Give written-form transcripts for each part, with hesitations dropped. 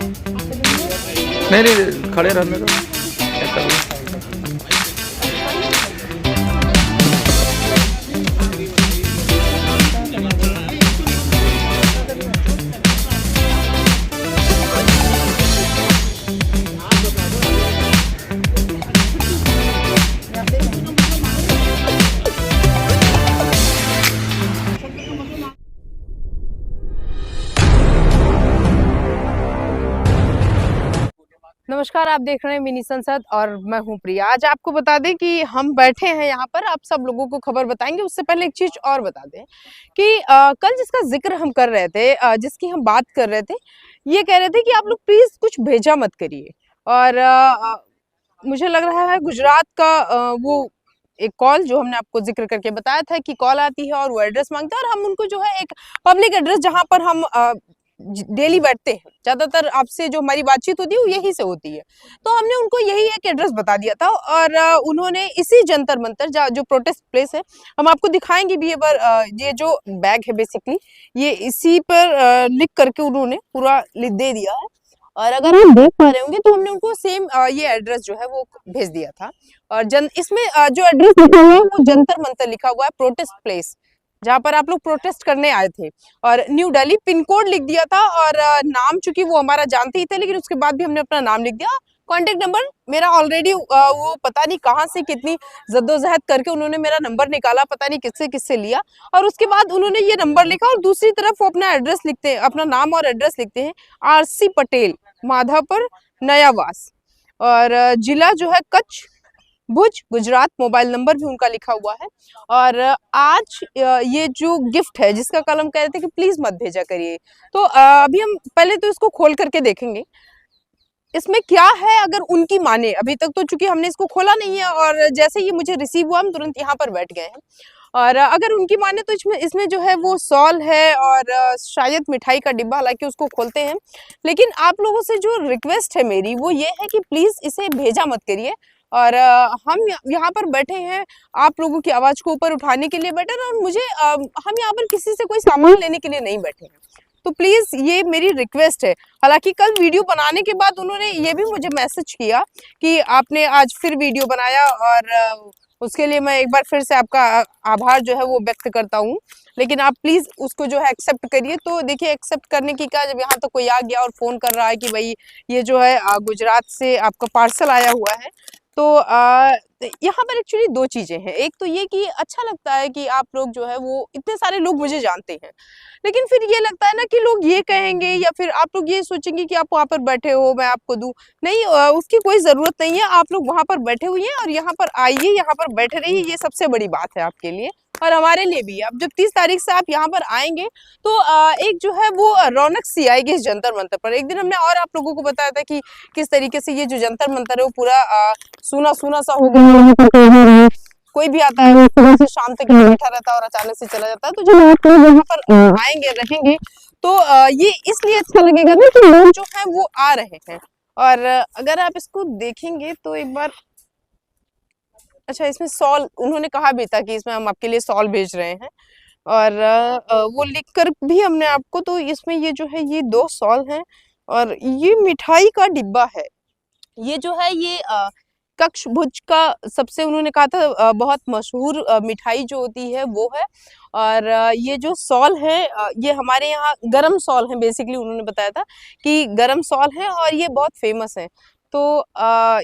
नहीं नहीं खड़े रहने दो, क्या कर रहे हो? नमस्कार, आप देख रहे हैं मिनी संसद और मैं हूं प्रिया। आज आपको बता दें कि हम बैठे हैं यहाँ पर, आप सब लोगों को खबर बताएंगे। उससे पहले एक चीज और बता दें कि कल जिसका जिक्र हम कर रहे थे, जिसकी हम बात कर रहे थे, ये कह रहे थे कि आप लोग प्लीज कुछ भेजा मत करिए। और मुझे लग रहा है गुजरात का वो एक कॉल जो हमने आपको जिक्र करके बताया था कि कॉल आती है और वो एड्रेस मांगते हैं, और हम उनको जो है एक पब्लिक एड्रेस जहाँ पर हम डेली बैठते हैं, ज्यादातर आपसे जो हमारी बातचीत होती है वो यही से होती है, तो हमने उनको यही एक एड्रेस बता दिया था। और उन्होंने इसी जंतर मंतर जो प्रोटेस्ट प्लेस है, हम आपको दिखाएंगे भी। ये जो बैग है बेसिकली ये इसी पर लिख करके उन्होंने पूरा दे दिया है। और अगर आप देख पा रहे होंगे तो हमने उनको सेम ये एड्रेस जो है वो भेज दिया था। और इसमें जो एड्रेस लिखा हुआ है वो जंतर मंतर लिखा हुआ है, प्रोटेस्ट प्लेस, जहाँ पर आप लोग प्रोटेस्ट करने आए थे। और न्यू दिल्ली पिन कोड लिख दिया था। और नाम चूंकि वो हमारा जानते ही थे, लेकिन उसके बाद भी हमने अपना नाम लिख दिया। कांटेक्ट नंबर मेरा ऑलरेडी वो पता नहीं कहाँ से कितनी जद्दोजहद करके उन्होंने मेरा नंबर निकाला, पता नहीं किससे किससे लिया, और उसके बाद उन्होंने ये नंबर लिखा। और दूसरी तरफ वो अपना एड्रेस लिखते हैं, अपना नाम और एड्रेस लिखते हैं, RC पटेल, माधापुर, नयावास, और जिला जो है कच्छ, भुज, गुजरात। मोबाइल नंबर भी उनका लिखा हुआ है। और आज ये जो गिफ्ट है जिसका कल हम कह रहे थे कि प्लीज मत भेजा करिए, तो अभी हम पहले तो इसको खोल करके देखेंगे इसमें क्या है। अगर उनकी माने, अभी तक तो चूंकि हमने इसको खोला नहीं है और जैसे ही मुझे रिसीव हुआ हम तुरंत यहाँ पर बैठ गए हैं। और अगर उनकी माने तो इसमें जो है वो सॉल है और शायद मिठाई का डिब्बा, हालांकि उसको खोलते हैं। लेकिन आप लोगों से जो रिक्वेस्ट है मेरी वो ये है कि प्लीज इसे भेजा मत करिए। और हम यहाँ पर बैठे हैं आप लोगों की आवाज को ऊपर उठाने के लिए बैठे हैं, और हम यहाँ पर किसी से कोई सामान लेने के लिए नहीं बैठे हैं। तो प्लीज ये मेरी रिक्वेस्ट है। हालांकि कल वीडियो बनाने के बाद उन्होंने ये भी मुझे मैसेज किया कि आपने आज फिर वीडियो बनाया, और उसके लिए मैं एक बार फिर से आपका आभार जो है वो व्यक्त करता हूँ। लेकिन आप प्लीज उसको जो है एक्सेप्ट करिए। तो देखिए एक्सेप्ट करने की क्या, जब यहाँ तक कोई आ गया और फोन कर रहा है कि भाई ये जो है गुजरात से आपका पार्सल आया हुआ है, तो यहाँ पर एक्चुअली दो चीजें हैं। एक तो ये कि अच्छा लगता है कि आप लोग जो है वो इतने सारे लोग मुझे जानते हैं, लेकिन फिर ये लगता है ना कि लोग ये कहेंगे या फिर आप लोग ये सोचेंगे कि आप वहां पर बैठे हो मैं आपको दूं। नहीं, उसकी कोई जरूरत नहीं है। आप लोग वहां पर बैठे हुए हैं और यहाँ पर आइए, यहाँ पर बैठे रहिए, ये सबसे बड़ी बात है आपके लिए और हमारे लिए भी। अब जब 30 तारीख से आप यहाँ पर आएंगे तो एक जो है वो रौनक सी आएगी इस जंतर मंतर पर। एक दिन हमने और आप लोगों को बताया था कि किस तरीके से ये जो जंतर मंतर है वो पूरा सूना सूना सा हो गया। कोई भी आता है वो सुबह से शाम तक बैठा रहता है और अचानक से चला जाता है। तो जब आप लोग यहाँ पर आएंगे रहेंगे तो ये इसलिए अच्छा लगेगा ना कि लोग जो है वो आ रहे हैं। और अगर आप इसको देखेंगे तो एक बार, अच्छा इसमें सॉल उन्होंने कहा भी था कि इसमें हम आपके लिए सॉल भेज रहे हैं, और वो लिखकर भी हमने आपको, तो इसमें ये जो है ये 2 सॉल हैं और ये मिठाई का डिब्बा है। ये जो है ये कच्छ भुज का सबसे उन्होंने कहा था बहुत मशहूर मिठाई जो होती है वो है। और ये जो सॉल है ये हमारे यहाँ गरम सॉल है, बेसिकली उन्होंने बताया था कि गरम सॉल है और ये बहुत फेमस है। तो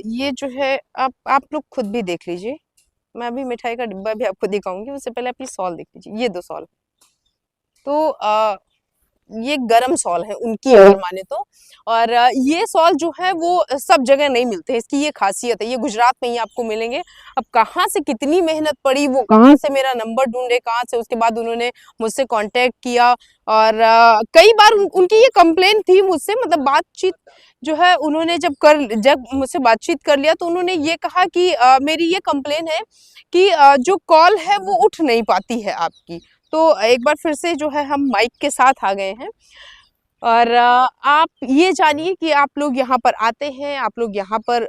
ये जो है आप लोग खुद भी देख लीजिए। मैं अभी मिठाई का डिब्बा भी आपको दिखाऊंगी, उससे पहले आप ये सॉल देख लीजिए, ये 2 सॉल। तो ये गरम सॉल है उनकी अगर माने तो। और ये सॉल जो है वो सब जगह नहीं मिलते, इसकी ये खासियत है, ये गुजरात में ही आपको मिलेंगे। अब कहाँ से कितनी मेहनत पड़ी, वो कहाँ से मेरा नंबर ढूंढे, कहाँ से उसके बाद उन्होंने मुझसे कांटेक्ट किया। और कई बार उनकी ये कंप्लेन थी मुझसे, मतलब बातचीत जो है उन्होंने जब मुझसे बातचीत कर लिया तो उन्होंने ये कहा कि मेरी ये कंप्लेन है कि जो कॉल है वो उठ नहीं पाती है आपकी। तो एक बार फिर से जो है हम माइक के साथ आ गए हैं। और आप ये जानिए कि आप लोग यहाँ पर आते हैं, आप लोग यहाँ पर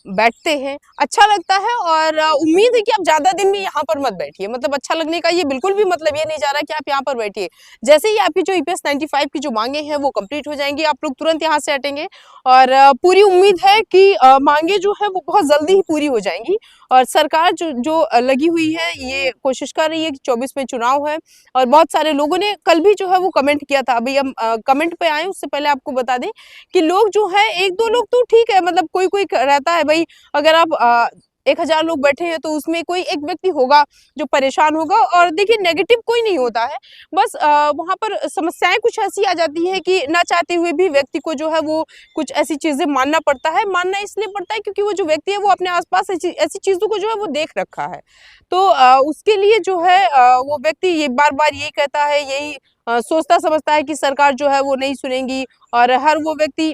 बैठते हैं, अच्छा लगता है। और उम्मीद है कि आप ज़्यादा दिन में यहाँ पर मत बैठिए। मतलब अच्छा लगने का ये बिल्कुल भी मतलब ये नहीं जा रहा कि आप यहाँ पर बैठिए। जैसे ही आपकी जो EPS 95 की जो मांगे हैं वो कंप्लीट हो जाएंगी, आप लोग तुरंत यहाँ से हटेंगे। और पूरी उम्मीद है कि मांगे जो है वो बहुत जल्दी ही पूरी हो जाएंगी। और सरकार जो जो लगी हुई है, ये कोशिश कर रही है कि 24 में चुनाव है। और बहुत सारे लोगों ने कल भी जो है वो कमेंट किया था। अभी हम कमेंट पे आए उससे पहले आपको बता दें कि लोग जो है, एक दो लोग तो ठीक है, मतलब कोई कोई रहता है भाई। अगर आप 1000 लोग बैठे हैं तो उसमें कोई एक व्यक्ति होगा जो परेशान होगा। और देखिए, नेगेटिव कोई नहीं होता है, बस वहां पर समस्याएं कुछ ऐसी आ जाती है कि ना चाहते हुए भी व्यक्ति को जो है वो कुछ ऐसी चीजें मानना पड़ता है। मानना इसलिए पड़ता है क्योंकि वो जो व्यक्ति है वो अपने आसपास ऐसी चीजों को जो है वो देख रखा है। तो उसके लिए जो है वो व्यक्ति ये बार बार यही कहता है, यही सोचता समझता है कि सरकार जो है वो नहीं सुनेगी। और हर वो व्यक्ति,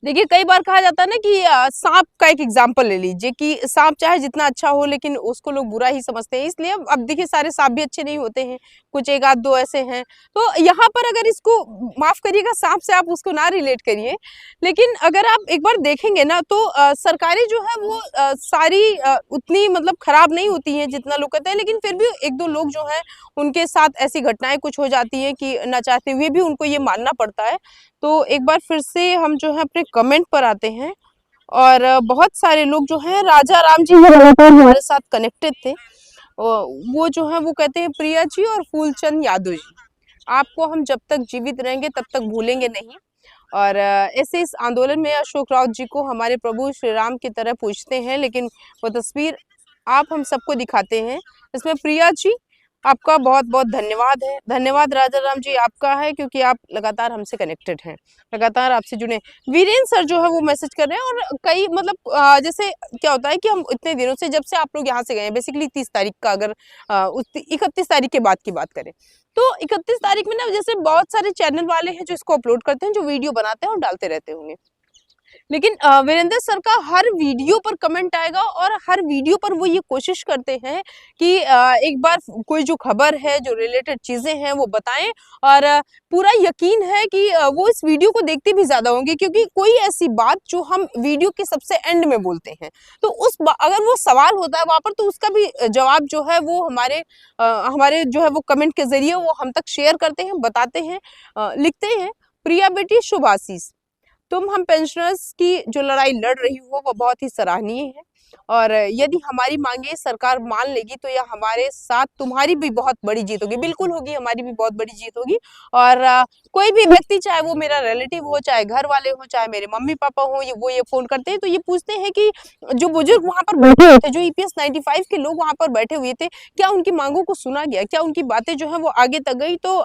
देखिए कई बार कहा जाता है ना कि सांप का एक एग्जाम्पल ले लीजिए कि सांप चाहे जितना अच्छा हो लेकिन उसको लोग बुरा ही समझते हैं। इसलिए अब देखिए, सारे सांप भी अच्छे नहीं होते हैं, कुछ एक आध दो ऐसे हैं। तो यहाँ पर अगर इसको, माफ करिएगा, सांप से आप उसको ना रिलेट करिए, लेकिन अगर आप एक बार देखेंगे ना तो सरकारें जो है वो सारी उतनी मतलब खराब नहीं होती हैं जितना लोग कहते हैं। लेकिन फिर भी एक दो लोग जो है उनके साथ ऐसी घटनाएं कुछ हो जाती हैं कि ना चाहते हुए भी उनको ये मानना पड़ता है। तो एक बार फिर से हम जो है अपने कमेंट पर आते हैं। और बहुत सारे लोग जो हैं, राजा राम जी भी लगातार हमारे साथ कनेक्टेड थे। वो जो है वो कहते हैं, प्रिया जी और फूलचंद यादव जी, आपको हम जब तक जीवित रहेंगे तब तक भूलेंगे नहीं। और ऐसे इस आंदोलन में अशोक राउत जी को हमारे प्रभु श्री राम की तरह पूजते हैं, लेकिन वो तस्वीर आप हम सबको दिखाते हैं। इसमें प्रिया जी, आपका बहुत बहुत धन्यवाद है। धन्यवाद राजा राम जी आपका है, क्योंकि आप लगातार हमसे कनेक्टेड हैं, लगातार आपसे जुड़े। वीरेंद्र सर जो है वो मैसेज कर रहे हैं। और कई मतलब जैसे क्या होता है कि हम इतने दिनों से, जब से आप लोग यहाँ से गए हैं, बेसिकली 30 तारीख का, अगर 31 तारीख के बाद की बात करें तो 31 तारीख में ना, जैसे बहुत सारे चैनल वाले हैं जो इसको अपलोड करते हैं, जो वीडियो बनाते हैं और डालते रहते होंगे। लेकिन वीरेंद्र सर का हर वीडियो पर कमेंट आएगा और हर वीडियो पर वो ये कोशिश करते हैं कि एक बार कोई जो खबर है, जो रिलेटेड चीजें हैं वो बताएं। और पूरा यकीन है कि वो इस वीडियो को देखते भी ज्यादा होंगे, क्योंकि कोई ऐसी बात जो हम वीडियो के सबसे एंड में बोलते हैं, तो अगर वो सवाल होता है वहां पर, तो उसका भी जवाब जो है वो हमारे जो है वो कमेंट के जरिए वो हम तक शेयर करते हैं, बताते हैं, लिखते हैं। प्रिया बेटी शुभ आशीष, तुम हम पेंशनर्स की जो लड़ाई लड़ रही हो वो बहुत ही सराहनीय है। और यदि हमारी मांगे सरकार मान लेगी तो यह हमारे साथ तुम्हारी भी बहुत बड़ी जीत होगी। बिल्कुल होगी, हमारी भी बहुत बड़ी जीत होगी। और कोई भी व्यक्ति, चाहे वो मेरा रिलेटिव हो, चाहे घर वाले हो, चाहे मेरे मम्मी पापा हो, वो ये फोन करते हैं तो ये पूछते हैं कि जो बुजुर्ग वहां पर बैठे हुए थे, जो EPS 95 के लोग वहां पर बैठे हुए थे, क्या उनकी मांगों को सुना गया, क्या उनकी बातें जो है वो आगे तक गई। तो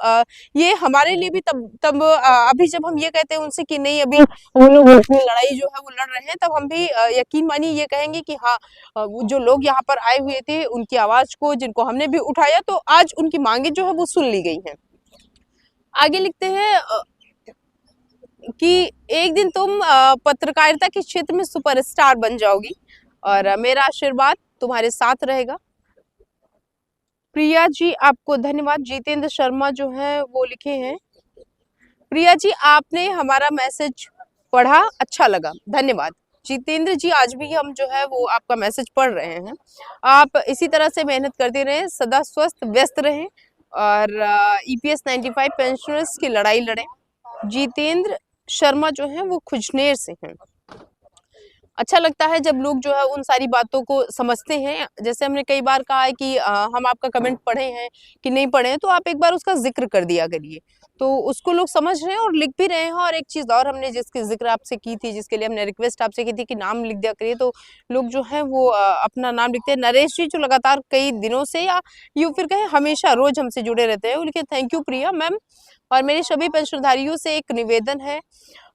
ये हमारे लिए भी तब अभी जब हम ये कहते हैं उनसे कि नहीं, अभी वो लोग अपनी लड़ाई जो है वो लड़ रहे हैं, तब हम भी यकीन मानिए ये कहेंगे कि हाँ, वो जो लोग यहाँ पर आए हुए थे, उनकी आवाज को, जिनको हमने भी उठाया, तो आज उनकी मांगे जो है वो सुन ली गई हैं। आगे लिखते हैं कि एक दिन तुम पत्रकारिता के क्षेत्र में सुपरस्टार बन जाओगी और मेरा आशीर्वाद तुम्हारे साथ रहेगा। प्रिया जी, आपको धन्यवाद। जितेंद्र शर्मा जो है वो लिखे हैं, प्रिया जी आपने हमारा मैसेज पढ़ा, अच्छा लगा, धन्यवाद। जितेंद्र जी, आज भी हम जो है वो आपका मैसेज पढ़ रहे हैं। आप इसी तरह से मेहनत करते रहें, सदा स्वस्थ व्यस्त रहें और EPS 95 पेंशनर्स की लड़ाई लड़ें। जितेंद्र शर्मा जो है वो खुजनेर से हैं। अच्छा लगता है जब लोग जो है उन सारी बातों को समझते हैं। जैसे हमने कई बार कहा है कि हम आपका कमेंट पढ़े हैं कि नहीं पढ़े हैं, तो आप एक बार उसका जिक्र कर दिया करिए, तो उसको लोग समझ रहे हैं और लिख भी रहे हैं। और एक चीज और हमने जिसकी जिक्र आपसे की थी, जिसके लिए हमने रिक्वेस्ट आपसे की थी कि नाम लिख दिया करिए, तो लोग जो है वो अपना नाम लिखते हैं। नरेश जी जो लगातार कई दिनों से, या यूँ फिर कहें हमेशा रोज हमसे जुड़े रहते हैं, उनके थैंक यू प्रिया मैम। और मेरे सभी पेंशनधारियों से एक निवेदन है,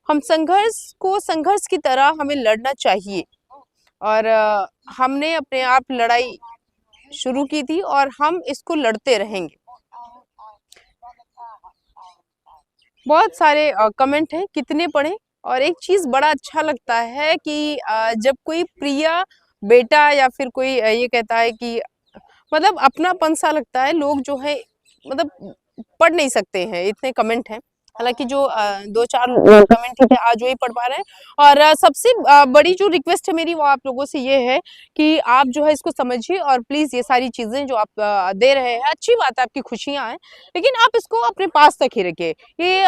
हम संघर्ष की तरह हमें लड़ना चाहिए। और हमने अपने आप लड़ाई शुरू की थी और हम इसको लड़ते रहेंगे। बहुत सारे कमेंट हैं, कितने पढ़े। और एक चीज बड़ा अच्छा लगता है कि जब कोई प्रिया बेटा या फिर कोई ये कहता है कि मतलब अपनापन सा लगता है। लोग जो है मतलब पढ़ नहीं सकते हैं, इतने कमेंट हैं। हालांकि जो 2-4 कमेंट थे आज वही पढ़ पा रहे हैं। और सबसे बड़ी जो रिक्वेस्ट है मेरी वो आप लोगों से ये है कि आप जो है इसको समझिए और प्लीज ये सारी चीजें जो आप दे रहे हैं, अच्छी बात है, आपकी खुशियां हैं, लेकिन आप इसको अपने पास तक ही रखिए। ये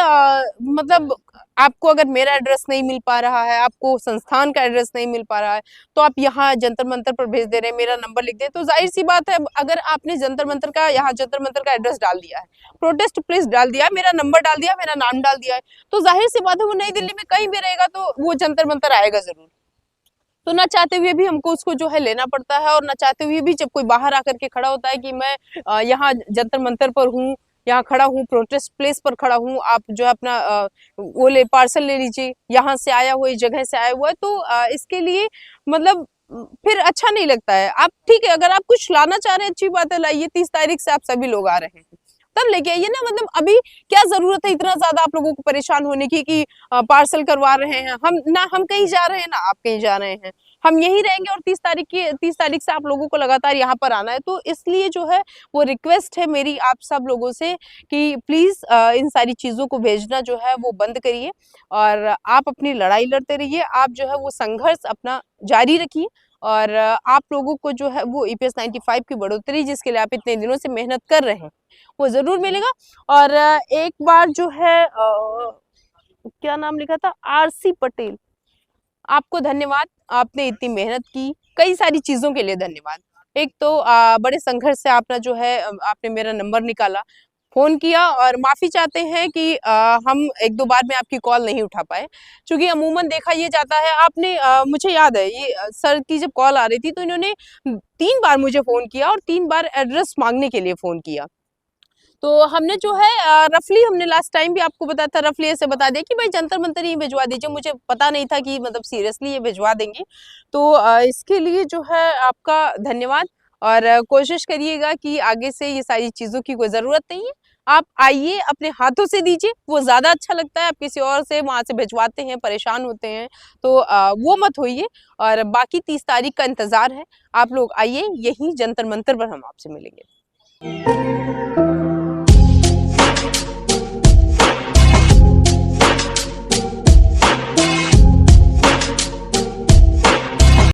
मतलब आपको अगर मेरा एड्रेस नहीं मिल पा रहा है, आपको संस्थान का एड्रेस नहीं मिल पा रहा है, तो आप यहाँ जंतर मंतर पर भेज दे रहे हैं, मेरा नंबर लिख दे, तो जाहिर सी बात है अगर आपने जंतर मंतर का यहाँ जंतर मंतर का एड्रेस डाल दिया है, प्रोटेस्ट प्लेस डाल दिया है, मेरा नंबर डाल दिया, मेरा नाम डाल दिया है, तो जाहिर सी बात है वो नई दिल्ली में कहीं भी रहेगा तो वो जंतर मंतर आएगा जरूर। तो ना चाहते हुए भी हमको उसको जो है लेना पड़ता है, और ना चाहते हुए भी जब कोई बाहर आकर के खड़ा होता है कि मैं यहाँ जंतर मंतर पर हूँ, यहाँ खड़ा हूँ, प्रोटेस्ट प्लेस पर खड़ा हूँ, आप जो है अपना वो ले पार्सल ले लीजिए, यहाँ से आया हुआ, इस जगह से आया हुआ है, तो इसके लिए मतलब फिर अच्छा नहीं लगता है। आप ठीक है, अगर आप कुछ लाना चाह रहे हैं अच्छी बात है, लाइए, 30 तारीख से आप सभी लोग आ रहे हैं तब लेके आइए ना। मतलब अभी क्या जरूरत है इतना ज्यादा आप लोगों को परेशान होने की कि पार्सल करवा रहे हैं, हम कहीं जा रहे हैं ना आप कहीं जा रहे हैं, हम यहीं रहेंगे, और 30 तारीख से आप लोगों को लगातार यहाँ पर आना है। तो इसलिए जो है वो रिक्वेस्ट है मेरी आप सब लोगों से कि प्लीज इन सारी चीजों को भेजना जो है वो बंद करिए, और आप अपनी लड़ाई लड़ते रहिए, आप जो है वो संघर्ष अपना जारी रखिए, और आप लोगों को जो है वो EPS 95 की बढ़ोतरी जिसके लिए आप इतने दिनों से मेहनत कर रहे हैं वो जरूर मिलेगा। और एक बार जो है क्या नाम लिखा था, RC पटेल, आपको धन्यवाद, आपने इतनी मेहनत की, कई सारी चीजों के लिए धन्यवाद। एक तो बड़े संघर्ष से आपने जो है आपने मेरा नंबर निकाला, फोन किया, और माफी चाहते हैं कि हम 1-2 बार में आपकी कॉल नहीं उठा पाए, क्योंकि अमूमन देखा ये जाता है, आपने मुझे याद है ये सर की जब कॉल आ रही थी तो इन्होंने 3 बार मुझे फोन किया और 3 बार एड्रेस मांगने के लिए फोन किया। तो हमने जो है रफली हमने लास्ट टाइम भी आपको बताया था, रफली ऐसे बता दिया कि भाई जंतर मंतर ही भिजवा दीजिए, मुझे पता नहीं था कि मतलब सीरियसली ये भिजवा देंगे। तो इसके लिए जो है आपका धन्यवाद, और कोशिश करिएगा कि आगे से ये सारी चीजों की कोई जरूरत नहीं है, आप आइए अपने हाथों से दीजिए, वो ज्यादा अच्छा लगता है। आप किसी और से वहां से भिजवाते हैं, परेशान होते हैं, तो वो मत होइए, और बाकी 30 तारीख का इंतजार है, आप लोग आइए, यही जंतर मंतर पर हम आपसे मिलेंगे।